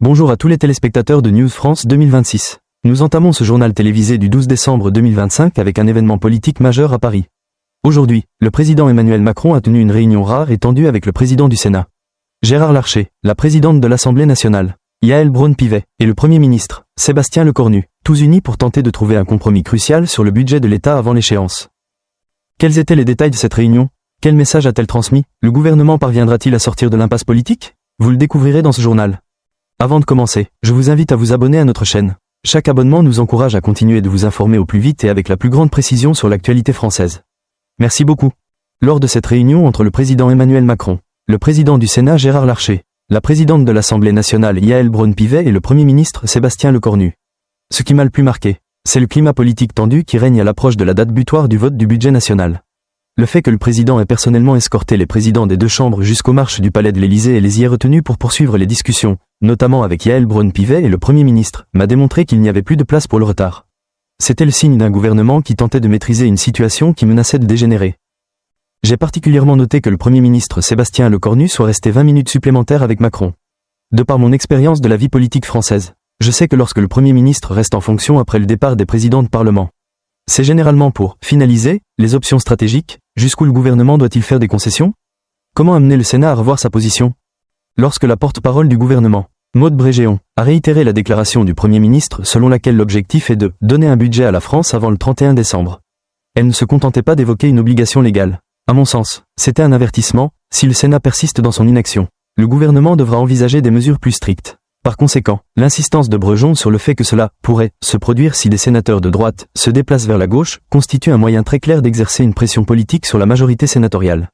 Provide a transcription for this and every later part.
Bonjour à tous les téléspectateurs de News France 2026. Nous entamons ce journal télévisé du 12 décembre 2025 avec un événement politique majeur à Paris. Aujourd'hui, le président Emmanuel Macron a tenu une réunion rare et tendue avec le président du Sénat, Gérard Larcher, la présidente de l'Assemblée nationale, Yaël Braun-Pivet, et le Premier ministre, Sébastien Lecornu, tous unis pour tenter de trouver un compromis crucial sur le budget de l'État avant l'échéance. Quels étaient les détails de cette réunion? Quel message a-t-elle transmis? Le gouvernement parviendra-t-il à sortir de l'impasse politique? Vous le découvrirez dans ce journal. Avant de commencer, je vous invite à vous abonner à notre chaîne. Chaque abonnement nous encourage à continuer de vous informer au plus vite et avec la plus grande précision sur l'actualité française. Merci beaucoup. Lors de cette réunion entre le président Emmanuel Macron, le président du Sénat Gérard Larcher, la présidente de l'Assemblée nationale Yaël Braun-Pivet et le Premier ministre Sébastien Lecornu, ce qui m'a le plus marqué, c'est le climat politique tendu qui règne à l'approche de la date butoir du vote du budget national. Le fait que le président ait personnellement escorté les présidents des deux chambres jusqu'aux marches du palais de l'Élysée et les y ait retenus pour poursuivre les discussions, notamment avec Yaël Braun-Pivet et le Premier ministre, m'a démontré qu'il n'y avait plus de place pour le retard. C'était le signe d'un gouvernement qui tentait de maîtriser une situation qui menaçait de dégénérer. J'ai particulièrement noté que le Premier ministre Sébastien Lecornu soit resté 20 minutes supplémentaires avec Macron. De par mon expérience de la vie politique française, je sais que lorsque le Premier ministre reste en fonction après le départ des présidents de Parlement, c'est généralement pour finaliser les options stratégiques. Jusqu'où le gouvernement doit-il faire des concessions? Comment amener le Sénat à revoir sa position? Lorsque la porte-parole du gouvernement, Maud Brégéon, a réitéré la déclaration du Premier ministre selon laquelle l'objectif est de donner un budget à la France avant le 31 décembre, elle ne se contentait pas d'évoquer une obligation légale. À mon sens, c'était un avertissement. Si le Sénat persiste dans son inaction, le gouvernement devra envisager des mesures plus strictes. Par conséquent, l'insistance de Brejon sur le fait que cela pourrait se produire si des sénateurs de droite se déplacent vers la gauche constitue un moyen très clair d'exercer une pression politique sur la majorité sénatoriale.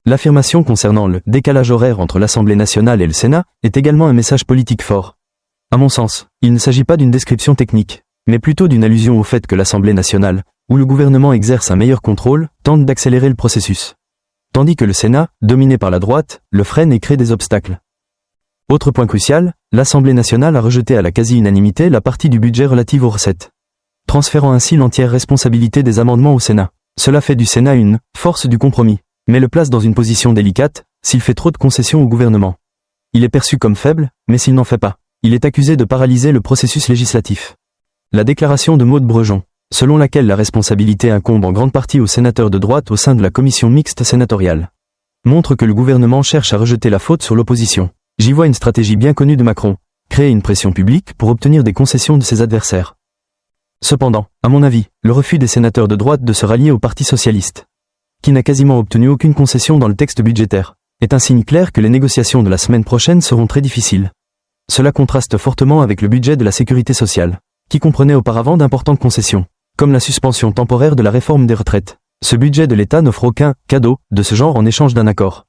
L'affirmation concernant le décalage horaire entre l'Assemblée nationale et le Sénat est également un message politique fort. À mon sens, il ne s'agit pas d'une description technique, mais plutôt d'une allusion au fait que l'Assemblée nationale, où le gouvernement exerce un meilleur contrôle, tente d'accélérer le processus, tandis que le Sénat, dominé par la droite, le freine et crée des obstacles. Autre point crucial, l'Assemblée nationale a rejeté à la quasi-unanimité la partie du budget relative aux recettes, transférant ainsi l'entière responsabilité des amendements au Sénat. Cela fait du Sénat une force du compromis, mais le place dans une position délicate s'il fait trop de concessions au gouvernement. Il est perçu comme faible, mais s'il n'en fait pas, il est accusé de paralyser le processus législatif. La déclaration de Maud Brejon, selon laquelle la responsabilité incombe en grande partie aux sénateurs de droite au sein de la commission mixte sénatoriale, montre que le gouvernement cherche à rejeter la faute sur l'opposition. J'y vois une stratégie bien connue de Macron, créer une pression publique pour obtenir des concessions de ses adversaires. Cependant, à mon avis, le refus des sénateurs de droite de se rallier au Parti socialiste, qui n'a quasiment obtenu aucune concession dans le texte budgétaire, est un signe clair que les négociations de la semaine prochaine seront très difficiles. Cela contraste fortement avec le budget de la sécurité sociale, qui comprenait auparavant d'importantes concessions, comme la suspension temporaire de la réforme des retraites. Ce budget de l'État n'offre aucun cadeau de ce genre en échange d'un accord.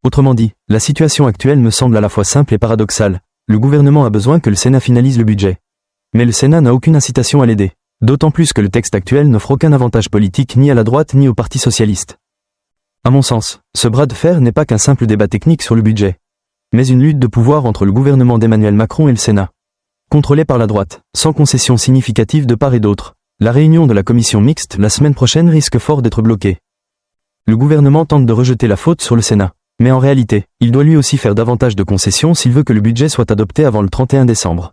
Autrement dit, la situation actuelle me semble à la fois simple et paradoxale. Le gouvernement a besoin que le Sénat finalise le budget. Mais le Sénat n'a aucune incitation à l'aider. D'autant plus que le texte actuel n'offre aucun avantage politique ni à la droite ni au Parti socialiste. À mon sens, ce bras de fer n'est pas qu'un simple débat technique sur le budget, mais une lutte de pouvoir entre le gouvernement d'Emmanuel Macron et le Sénat, contrôlé par la droite, sans concession significative de part et d'autre. La réunion de la commission mixte la semaine prochaine risque fort d'être bloquée. Le gouvernement tente de rejeter la faute sur le Sénat. Mais en réalité, il doit lui aussi faire davantage de concessions s'il veut que le budget soit adopté avant le 31 décembre.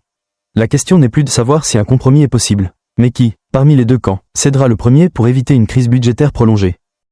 La question n'est plus de savoir si un compromis est possible, mais qui, parmi les deux camps, cédera le premier pour éviter une crise budgétaire prolongée.